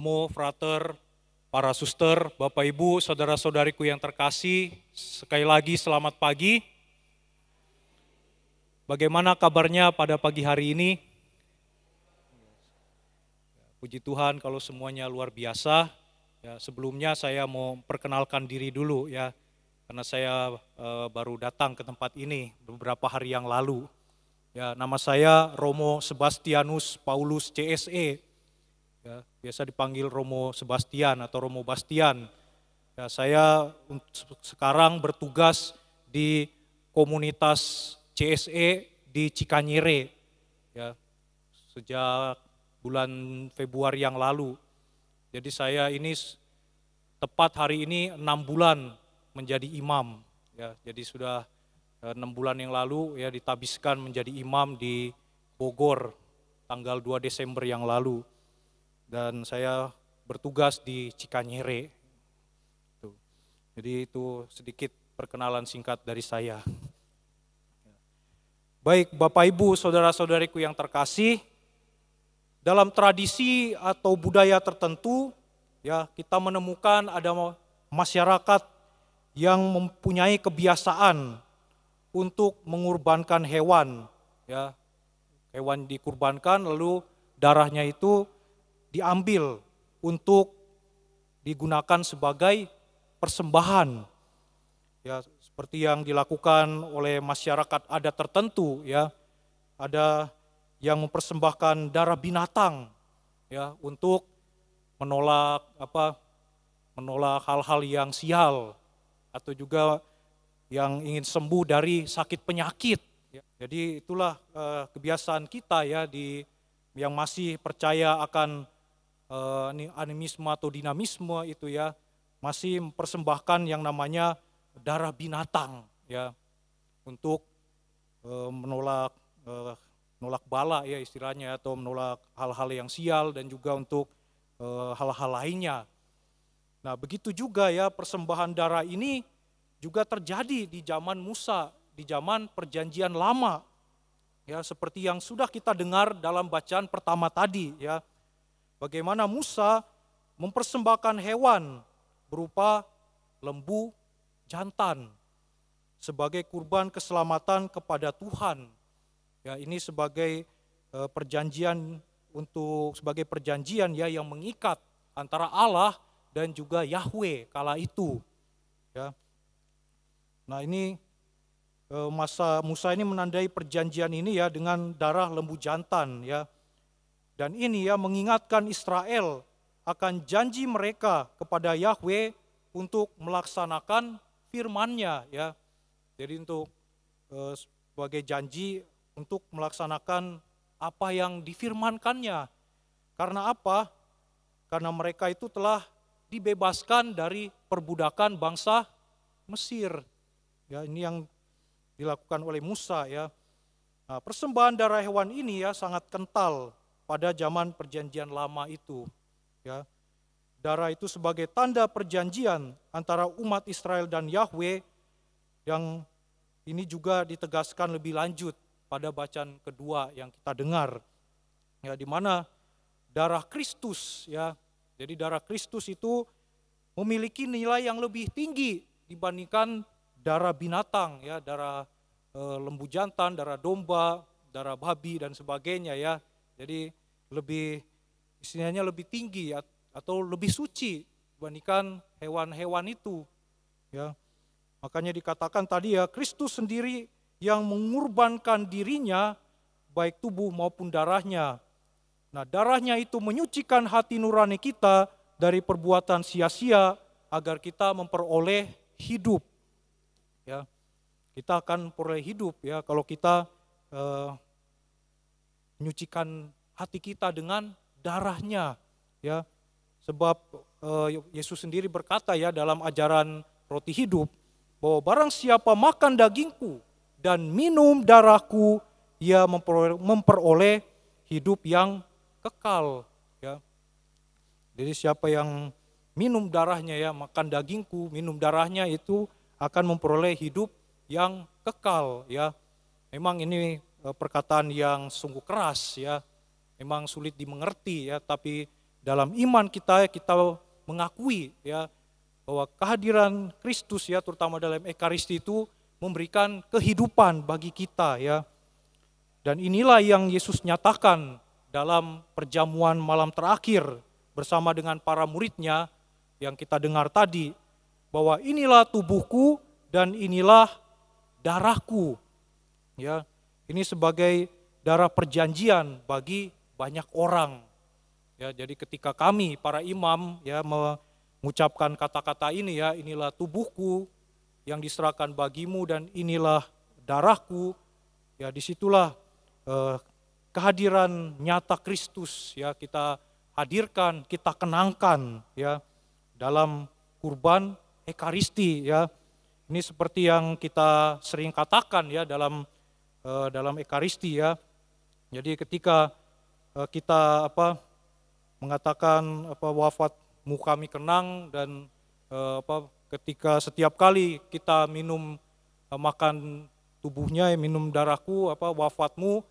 Romo, Frater, para suster, Bapak Ibu, saudara-saudariku yang terkasih, sekali lagi selamat pagi. Bagaimana kabarnya pada pagi hari ini? Puji Tuhan kalau semuanya luar biasa. Ya, sebelumnya saya mau perkenalkan diri dulu ya, karena saya baru datang ke tempat ini beberapa hari yang lalu. Ya, nama saya Romo Sebastianus Paulus CSE. Ya, biasa dipanggil Romo Sebastian atau Romo Bastian. Ya, saya sekarang bertugas di komunitas CSE di Cikanyere. Ya, sejak bulan Februari yang lalu. Jadi saya ini tepat hari ini 6 bulan menjadi imam. Ya, jadi sudah 6 bulan yang lalu ya ditabiskan menjadi imam di Bogor tanggal 2 Desember yang lalu. Dan saya bertugas di Cikanyere. Jadi itu sedikit perkenalan singkat dari saya. Baik Bapak Ibu, saudara-saudariku yang terkasih, dalam tradisi atau budaya tertentu, ya kita menemukan ada masyarakat yang mempunyai kebiasaan untuk mengorbankan hewan. Ya, hewan dikurbankan lalu darahnya itu diambil untuk digunakan sebagai persembahan. Ya, seperti yang dilakukan oleh masyarakat adat tertentu ya. Ada yang mempersembahkan darah binatang ya untuk menolak hal-hal yang sial atau juga yang ingin sembuh dari sakit penyakit. Ya, jadi itulah kebiasaan kita ya yang masih percaya akan animisme atau dinamisme itu ya, masih mempersembahkan yang namanya darah binatang ya untuk menolak bala ya istilahnya, atau menolak hal-hal yang sial dan juga untuk hal-hal lainnya. Nah begitu juga ya persembahan darah ini juga terjadi di zaman Musa, di zaman perjanjian lama. Ya seperti yang sudah kita dengar dalam bacaan pertama tadi ya. Bagaimana Musa mempersembahkan hewan berupa lembu jantan sebagai kurban keselamatan kepada Tuhan. Ya, ini sebagai sebagai perjanjian ya yang mengikat antara Allah dan juga Yahweh kala itu. Ya. Nah, ini masa Musa ini menandai perjanjian ini ya dengan darah lembu jantan ya. Dan ini ya mengingatkan Israel akan janji mereka kepada Yahweh untuk melaksanakan firman-Nya ya. Jadi untuk sebagai janji untuk melaksanakan apa yang difirmankannya. Karena apa? Karena mereka itu telah dibebaskan dari perbudakan bangsa Mesir. Ya, ini yang dilakukan oleh Musa ya. Nah, persembahan darah hewan ini ya sangat kental pada zaman perjanjian lama itu. Ya. Darah itu sebagai tanda perjanjian antara umat Israel dan Yahweh, yang ini juga ditegaskan lebih lanjut pada bacaan kedua yang kita dengar. Ya, di mana darah Kristus ya. Jadi darah Kristus itu memiliki nilai yang lebih tinggi dibandingkan darah binatang ya, darah lembu jantan, darah domba, darah babi dan sebagainya ya. Jadi istilahnya lebih tinggi atau lebih suci dibandingkan hewan-hewan itu ya. Makanya dikatakan tadi ya, Kristus sendiri yang mengorbankan dirinya baik tubuh maupun darahnya. Nah, darahnya itu menyucikan hati nurani kita dari perbuatan sia-sia agar kita memperoleh hidup. Ya. Kita akan memperoleh hidup ya kalau kita menyucikan hati kita dengan darahnya ya. Sebab Yesus sendiri berkata ya dalam ajaran roti hidup bahwa barang siapa makan dagingku dan minum darahku, ia memperoleh hidup yang kekal ya. Jadi siapa yang minum darahnya ya, makan dagingku, minum darahnya, itu akan memperoleh hidup yang kekal ya. Memang ini perkataan yang sungguh keras ya. Memang sulit dimengerti ya, tapi dalam iman kita mengakui ya bahwa kehadiran Kristus ya terutama dalam Ekaristi itu memberikan kehidupan bagi kita ya. Dan inilah yang Yesus nyatakan dalam perjamuan malam terakhir bersama dengan para muridnya yang kita dengar tadi, bahwa inilah tubuhku dan inilah darahku. Ya, ini sebagai darah perjanjian bagi banyak orang. Ya, jadi ketika kami para imam ya mengucapkan kata-kata ini ya, inilah tubuhku yang diserahkan bagimu dan inilah darahku. Ya, disitulah kehadiran nyata Kristus ya kita hadirkan, kita kenangkan ya dalam kurban Ekaristi ya. Ini seperti yang kita sering katakan ya dalam Ekaristi ya. Jadi ketika kita mengatakan wafatmu kami kenang dan ketika setiap kali kita minum makan tubuhnya, minum darahku, wafatmu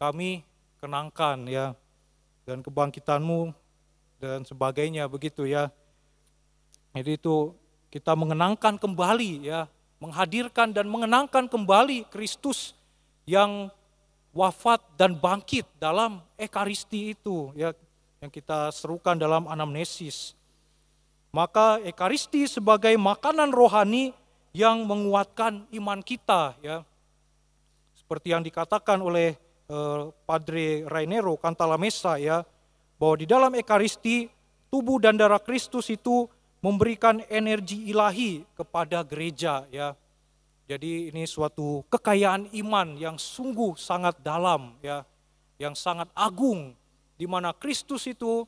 kami kenangkan ya, dan kebangkitanmu dan sebagainya begitu ya. Jadi itu kita mengenangkan kembali ya, menghadirkan dan mengenangkan kembali Kristus yang wafat dan bangkit dalam Ekaristi itu ya, yang kita serukan dalam anamnesis. Maka Ekaristi sebagai makanan rohani yang menguatkan iman kita ya. Seperti yang dikatakan oleh Padre Rainero Cantalamessa ya, bahwa di dalam Ekaristi tubuh dan darah Kristus itu memberikan energi ilahi kepada gereja ya. Jadi ini suatu kekayaan iman yang sungguh sangat dalam ya, yang sangat agung, di mana Kristus itu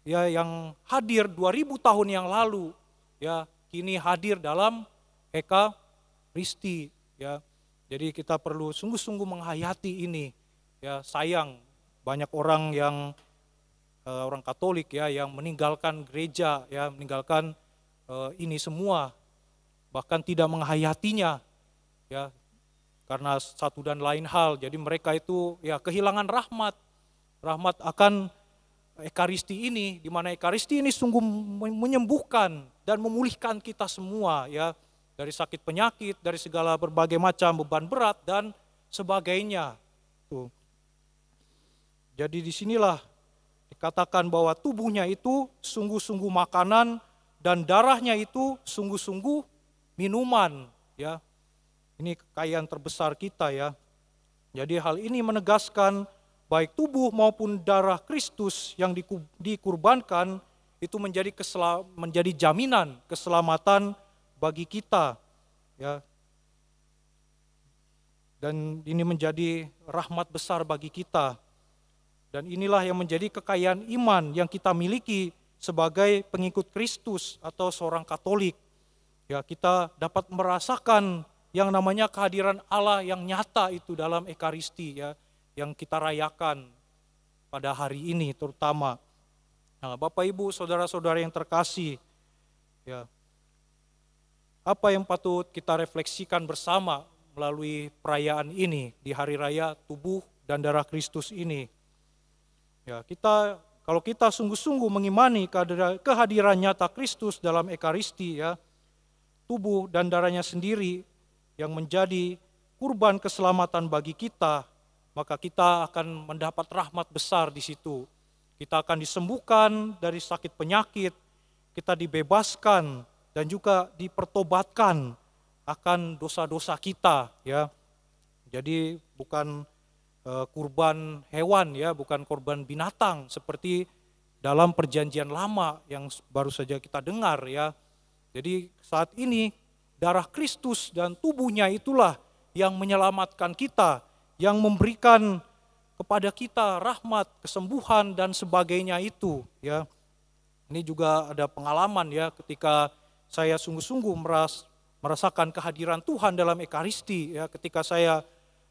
ya yang hadir 2000 tahun yang lalu ya kini hadir dalam Ekaristi ya. Jadi kita perlu sungguh-sungguh menghayati ini. Ya, sayang banyak orang yang orang Katolik ya yang meninggalkan gereja ya, meninggalkan ini semua, bahkan tidak menghayatinya ya karena satu dan lain hal. Jadi mereka itu ya kehilangan rahmat akan Ekaristi ini, di mana Ekaristi ini sungguh menyembuhkan dan memulihkan kita semua ya dari sakit penyakit, dari segala berbagai macam beban berat dan sebagainya. Tuh. Jadi disinilah dikatakan bahwa tubuhnya itu sungguh-sungguh makanan dan darahnya itu sungguh-sungguh minuman ya. Ini kekayaan terbesar kita ya. Jadi hal ini menegaskan baik tubuh maupun darah Kristus yang dikurbankan itu menjadi jaminan keselamatan bagi kita ya. Dan ini menjadi rahmat besar bagi kita. Dan inilah yang menjadi kekayaan iman yang kita miliki sebagai pengikut Kristus atau seorang Katolik. Ya, kita dapat merasakan yang namanya kehadiran Allah yang nyata itu dalam Ekaristi ya, yang kita rayakan pada hari ini terutama. Nah, Bapak Ibu, saudara-saudara yang terkasih, ya, apa yang patut kita refleksikan bersama melalui perayaan ini di hari raya tubuh dan darah Kristus ini? Ya, kalau kita sungguh-sungguh mengimani kehadiran nyata Kristus dalam Ekaristi ya, tubuh dan darahnya sendiri yang menjadi kurban keselamatan bagi kita, maka kita akan mendapat rahmat besar di situ. Kita akan disembuhkan dari sakit penyakit, kita dibebaskan dan juga dipertobatkan akan dosa-dosa kita ya. Jadi bukan kurban hewan ya, bukan korban binatang seperti dalam perjanjian lama yang baru saja kita dengar ya. Jadi saat ini darah Kristus dan tubuhnya itulah yang menyelamatkan kita, yang memberikan kepada kita rahmat, kesembuhan dan sebagainya itu ya. Ini juga ada pengalaman ya ketika saya sungguh-sungguh merasakan kehadiran Tuhan dalam Ekaristi ya, ketika saya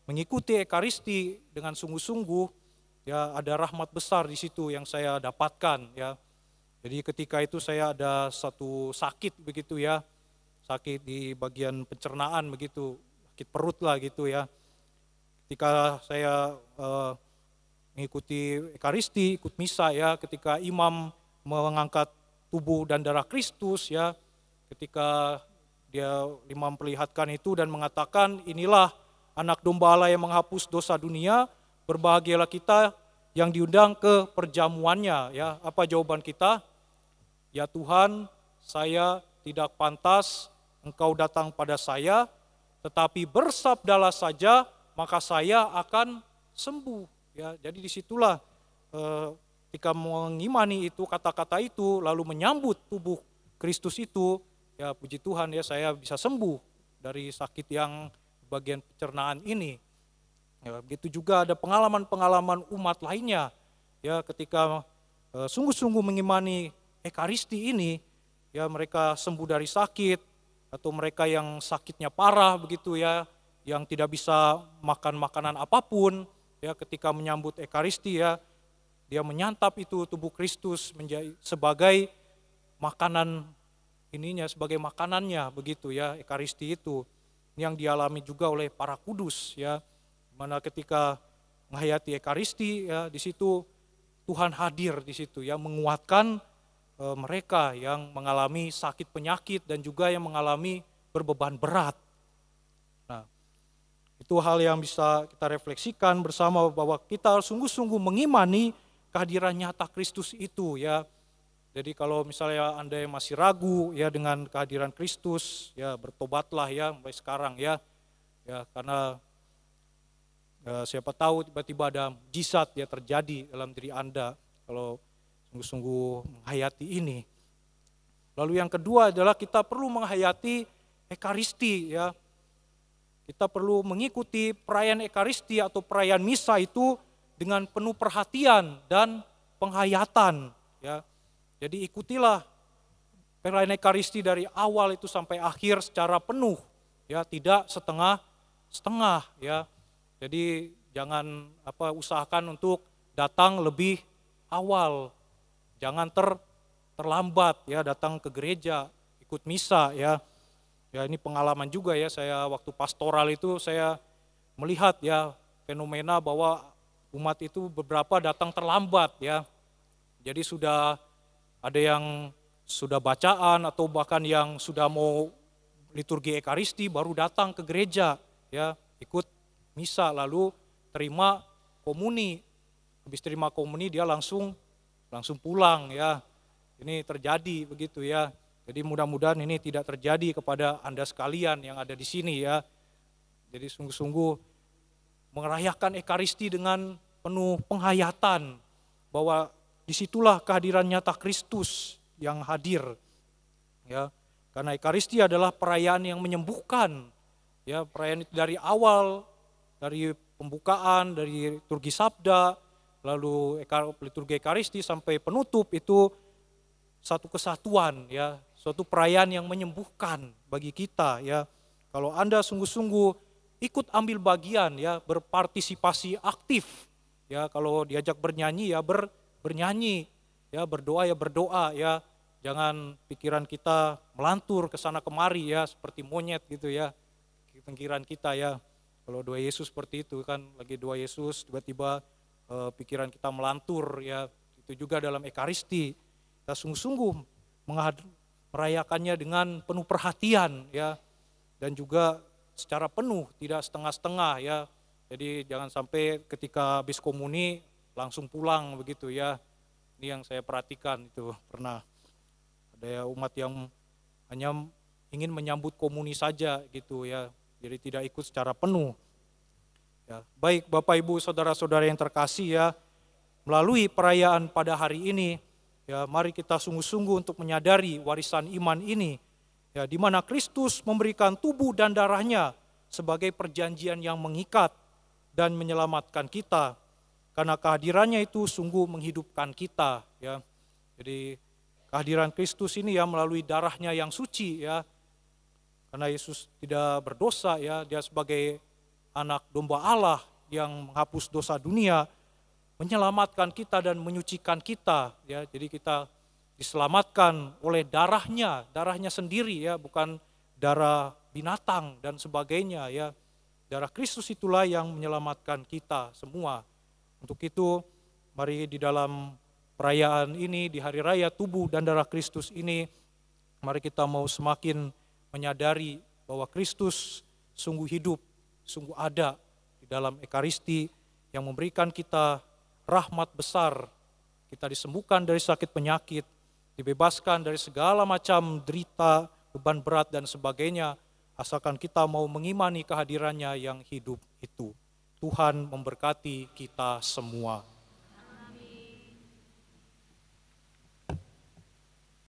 mengikuti Ekaristi dengan sungguh-sungguh ya, ada rahmat besar di situ yang saya dapatkan ya. Jadi ketika itu saya ada satu sakit begitu ya, sakit di bagian pencernaan begitu, sakit perut lah gitu ya. Ketika saya mengikuti Ekaristi, ikut misa ya, ketika imam mengangkat tubuh dan darah Kristus ya, ketika dia memperlihatkan itu dan mengatakan, inilah anak domba Allah yang menghapus dosa dunia, berbahagialah kita yang diundang ke perjamuannya. Ya, apa jawaban kita? Ya Tuhan, saya tidak pantas Engkau datang pada saya, tetapi bersabdalah saja, maka saya akan sembuh. Ya, jadi disitulah ketika mengimani itu, kata-kata itu, lalu menyambut tubuh Kristus itu, ya puji Tuhan ya, saya bisa sembuh dari sakit yang bagian pencernaan ini. Ya, begitu juga ada pengalaman-pengalaman umat lainnya, ya ketika sungguh-sungguh mengimani Ekaristi ini, ya mereka sembuh dari sakit, atau mereka yang sakitnya parah begitu ya, yang tidak bisa makan makanan apapun, ya ketika menyambut Ekaristi ya, dia menyantap itu tubuh Kristus menjadi sebagai makanan ininya, sebagai makanannya begitu ya, Ekaristi itu yang dialami juga oleh para kudus ya, mana ketika menghayati Ekaristi ya, di situ Tuhan hadir di situ ya, menguatkan mereka yang mengalami sakit penyakit dan juga yang mengalami berbeban berat. Nah, itu hal yang bisa kita refleksikan bersama, bahwa kita sungguh-sungguh mengimani kehadiran nyata Kristus itu ya. Jadi kalau misalnya Anda yang masih ragu ya dengan kehadiran Kristus, ya bertobatlah ya sampai sekarang ya. Ya karena siapa tahu tiba-tiba ada mujizat ya terjadi dalam diri Anda kalau sungguh-sungguh menghayati ini. Lalu yang kedua adalah kita perlu menghayati Ekaristi ya. Kita perlu mengikuti perayaan Ekaristi atau perayaan misa itu dengan penuh perhatian dan penghayatan ya. Jadi ikutilah perayaan Ekaristi dari awal itu sampai akhir secara penuh ya, tidak setengah-setengah ya. Jadi jangan usahakan untuk datang lebih awal. Jangan terlambat ya datang ke gereja, ikut misa ya. Ya ini pengalaman juga ya, saya waktu pastoral itu saya melihat ya fenomena bahwa umat itu beberapa datang terlambat ya. Jadi sudah ada yang sudah bacaan atau bahkan yang sudah mau liturgi Ekaristi baru datang ke gereja ya, ikut misa lalu terima komuni. Habis terima komuni dia langsung pulang ya. Ini terjadi begitu ya. Jadi mudah-mudahan ini tidak terjadi kepada Anda sekalian yang ada di sini ya. Jadi sungguh-sungguh merayakan Ekaristi dengan penuh penghayatan bahwa disitulah kehadiran nyata Kristus yang hadir ya. Karena Ekaristi adalah perayaan yang menyembuhkan ya, perayaan itu dari awal, dari pembukaan, dari liturgi sabda, lalu liturgi Ekaristi sampai penutup itu satu kesatuan ya, suatu perayaan yang menyembuhkan bagi kita ya. Kalau Anda sungguh-sungguh ikut ambil bagian ya, berpartisipasi aktif ya, kalau diajak bernyanyi ya bernyanyi ya, berdoa ya berdoa ya. Jangan pikiran kita melantur ke sana kemari ya seperti monyet gitu ya, pikiran kita ya. Kalau doa Yesus seperti itu kan, lagi doa Yesus tiba-tiba pikiran kita melantur ya. Itu juga dalam Ekaristi. Kita sungguh-sungguh merayakannya dengan penuh perhatian ya, dan juga secara penuh, tidak setengah-setengah ya. Jadi jangan sampai ketika habis komuni langsung pulang begitu ya. Ini yang saya perhatikan itu, pernah ada umat yang hanya ingin menyambut komuni saja gitu ya, jadi tidak ikut secara penuh. Ya, baik Bapak Ibu saudara-saudara yang terkasih ya, melalui perayaan pada hari ini ya, mari kita sungguh-sungguh untuk menyadari warisan iman ini ya, di mana Kristus memberikan tubuh dan darahnya sebagai perjanjian yang mengikat dan menyelamatkan kita, karena kehadirannya itu sungguh menghidupkan kita ya. Jadi kehadiran Kristus ini ya melalui darahnya yang suci ya, karena Yesus tidak berdosa ya, dia sebagai anak domba Allah yang menghapus dosa dunia, menyelamatkan kita dan menyucikan kita ya. Jadi kita diselamatkan oleh darahnya sendiri ya, bukan darah binatang dan sebagainya ya. Darah Kristus itulah yang menyelamatkan kita semua. Untuk itu mari di dalam perayaan ini, di hari raya tubuh dan darah Kristus ini, mari kita mau semakin menyadari bahwa Kristus sungguh hidup, sungguh ada di dalam Ekaristi yang memberikan kita rahmat besar. Kita disembuhkan dari sakit penyakit, dibebaskan dari segala macam derita, beban berat dan sebagainya, asalkan kita mau mengimani kehadirannya yang hidup itu. Tuhan memberkati kita semua.